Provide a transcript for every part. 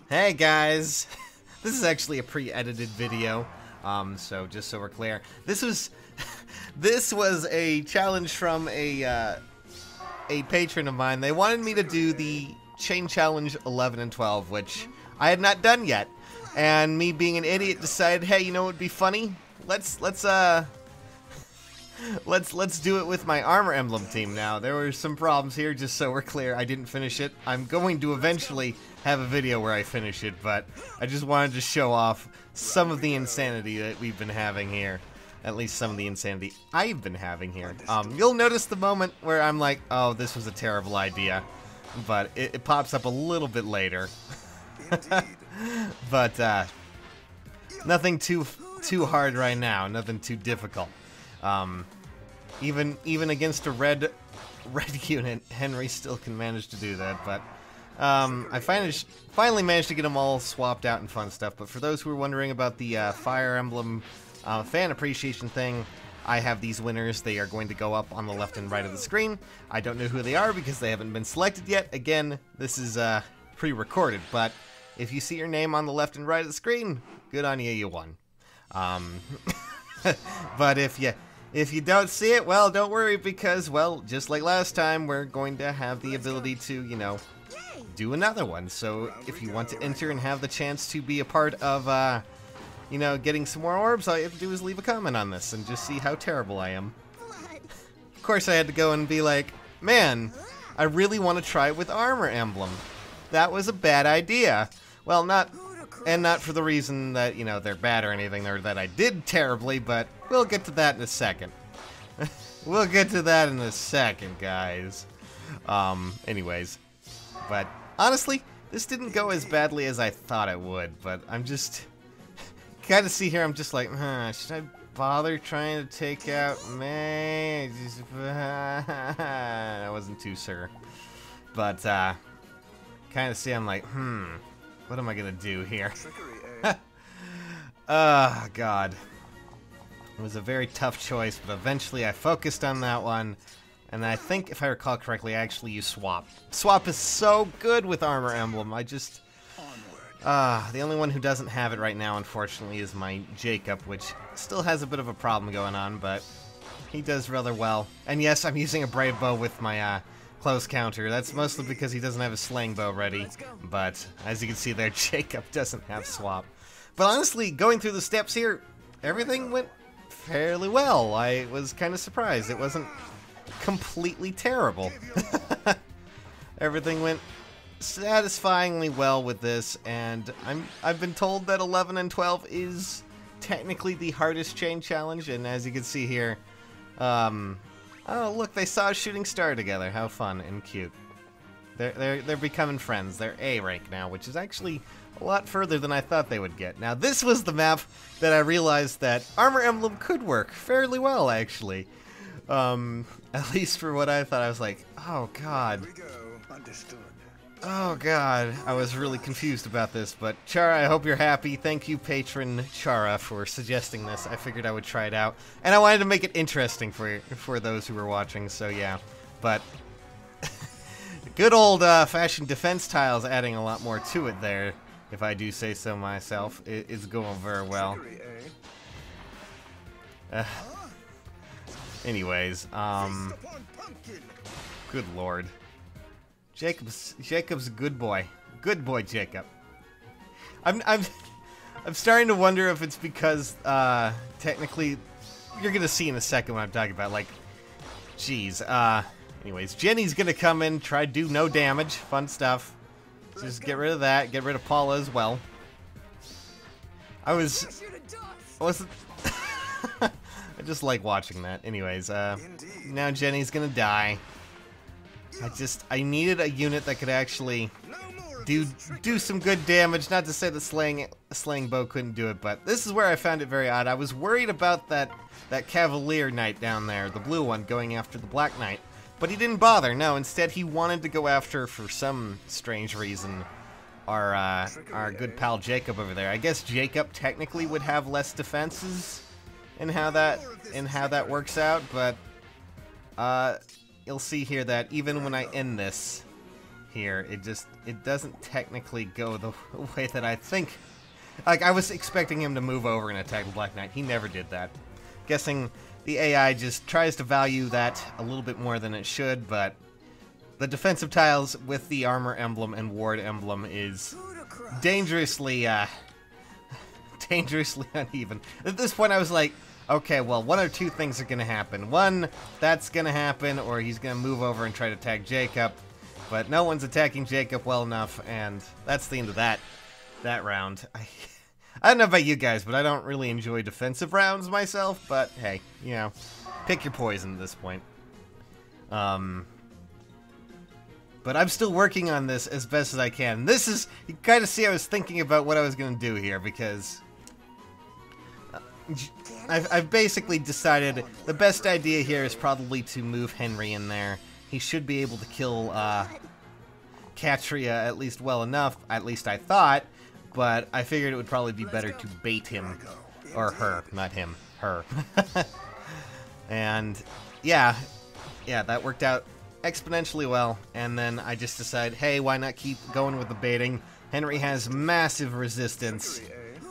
Hey guys, this is actually a pre-edited video, so just so we're clear, this was a challenge from a patron of mine. They wanted me to do the chain challenge 11 and 12, which I had not done yet, and me being an idiot decided, hey, you know what would be funny? Let's do it with my armor emblem team. Now, there were some problems here, just so we're clear. I didn't finish it. I'm going to eventually have a video where I finish it, but I just wanted to show off some of the insanity that we've been having here. At least some of the insanity I've been having here. You'll notice the moment where I'm like, oh, this was a terrible idea, but it pops up a little bit later. But nothing too hard right now, nothing too difficult. Even against a red unit, Henry still can manage to do that, but I finally managed to get them all swapped out and fun stuff. But for those who are wondering about the Fire Emblem fan appreciation thing, I have these winners. They are going to go up on the left and right of the screen. I don't know who they are because they haven't been selected yet. Again, this is pre-recorded, but if you see your name on the left and right of the screen, good on you, you won. But if you don't see it, well, don't worry, because, well, just like last time, we're going to have the ability to, you know, do another one. So if you want to enter and have the chance to be a part of, you know, getting some more orbs, all you have to do is leave a comment on this and just see how terrible I am. Of course, I had to go and be like, man, I really want to try it with Armor Emblem. That was a bad idea. Well, not for the reason that, you know, they're bad or anything, or that I did terribly, but we'll get to that in a second. We'll get to that in a second, guys. Anyways. But, honestly, this didn't go as badly as I thought it would, but I'm just... kind of see here, I'm just like, should I bother trying to take out May? I wasn't too sure. But, kind of see, I'm like, what am I gonna do here? Oh, God. It was a very tough choice, but eventually I focused on that one. And I think, if I recall correctly, I actually used Swap. Swap is so good with Armor Emblem. I just... the only one who doesn't have it right now, unfortunately, is my Jacob, which still has a bit of a problem going on, but he does rather well. And yes, I'm using a Brave Bow with my, close counter. That's mostly because he doesn't have a slaying bow ready, but as you can see there, Jacob doesn't have Swap. But honestly, going through the steps here, everything went fairly well. I was kind of surprised. It wasn't completely terrible. Everything went satisfyingly well with this, and I've been told that 11 and 12 is technically the hardest chain challenge, and as you can see here, oh look, they saw a shooting star together. How fun and cute. They're becoming friends. They're A rank now, which is actually a lot further than I thought they would get. Now, this was the map that I realized that Armor Emblem could work fairly well, actually. At least for what I thought. I was like, oh god. Oh god, I was really confused about this, but Chara, I hope you're happy. Thank you, patron Chara, for suggesting this. I figured I would try it out, and I wanted to make it interesting for those who were watching, so yeah. But good old fashioned defense tiles adding a lot more to it there, if I do say so myself. It's going very well. Anyways, good lord. Jacob's a good boy. Good boy, Jacob. I'm starting to wonder if it's because, technically, you're gonna see in a second what I'm talking about, like, geez, anyways, Jenny's gonna come in, try to do no damage, fun stuff. Just get rid of that, get rid of Paula as well. I just like watching that. Anyways, now Jenny's gonna die. I needed a unit that could actually do some good damage. Not to say that slaying bow couldn't do it, but this is where I found it very odd. I was worried about that Cavalier Knight down there, the blue one, going after the Black Knight, but he didn't bother. No, instead he wanted to go after, for some strange reason, our good pal Jacob over there. I guess Jacob technically would have less defenses in how that works out, but you'll see here that even when I end this, here. It doesn't technically go the way that I think. Like, I was expecting him to move over and attack the Black Knight. He never did that. Guessing the AI just tries to value that a little bit more than it should, but the defensive tiles with the armor emblem and ward emblem is dangerously uneven. At this point, I was like, okay, well, one or two things are going to happen. One, that's going to happen, or he's going to move over and try to attack Jacob. But no one's attacking Jacob well enough, and that's the end of that round. I don't know about you guys, but I don't really enjoy defensive rounds myself, but hey, you know, pick your poison at this point. But I'm still working on this as best as I can. This is, you kind of see I was thinking about what I was going to do here, because I've basically decided the best idea here is probably to move Henry in there. He should be able to kill Katria at least well enough, at least I thought, but I figured it would probably be better to bait him, or her, not him, her. And yeah, that worked out exponentially well, and then I just decided, hey, why not keep going with the baiting? Henry has massive resistance,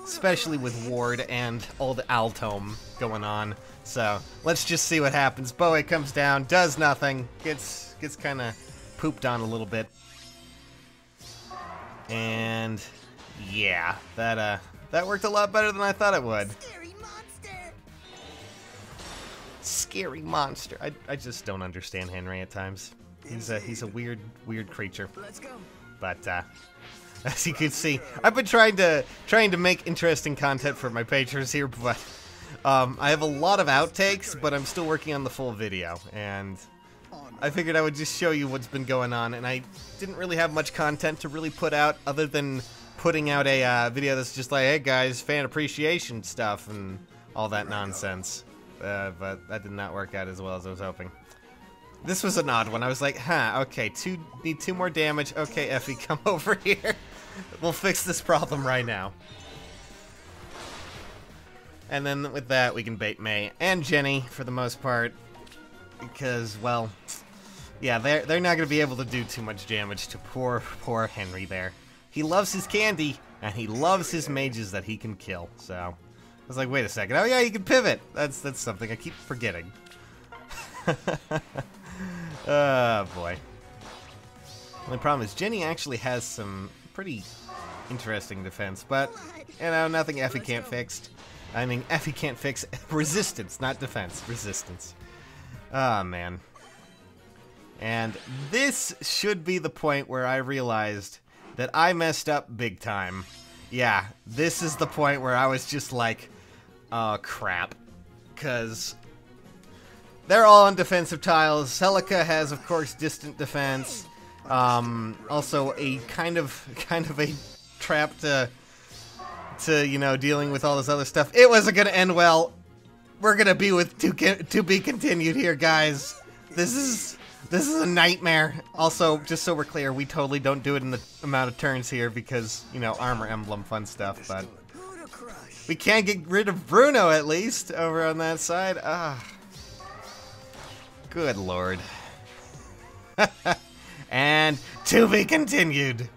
especially with ward and old Altome going on, so let's just see what happens. Boe comes down, does nothing, gets kind of pooped on a little bit, and yeah, that worked a lot better than I thought it would. Scary monster. I just don't understand Henry at times. He's a weird creature. Let's go. But as you can see, I've been trying to make interesting content for my patrons here, but I have a lot of outtakes, but I'm still working on the full video, and I figured I would just show you what's been going on, and I didn't really have much content to really put out other than putting out a video that's just like, hey guys, fan appreciation stuff and all that nonsense. But that did not work out as well as I was hoping. This was an odd one. I was like, huh, okay, need two more damage. Okay, Effie, come over here. We'll fix this problem right now. And then with that, we can bait May and Jenny for the most part. Because, well, yeah, they're not going to be able to do too much damage to poor Henry there. He loves his candy, and he loves his mages that he can kill, so I was like, wait a second. Oh yeah, you can pivot. That's something I keep forgetting. Oh boy. The only problem is Jenny actually has some pretty interesting defense, but you know, nothing Effie can't fix. I mean, Effie can't fix resistance, not defense. Resistance. Oh man. And this should be the point where I realized that I messed up big time. Yeah, this is the point where I was just like, oh crap, because they're all on defensive tiles. Celica has, of course, distant defense. Also a kind of a trap to you know, dealing with all this other stuff. It wasn't gonna end well. We're gonna be with to be continued here, guys. This is a nightmare. Also, just so we're clear, we totally don't do it in the amount of turns here because, you know, armor emblem, fun stuff, but we can't get rid of Bruno, at least, over on that side. Ah. Good lord. And to be continued.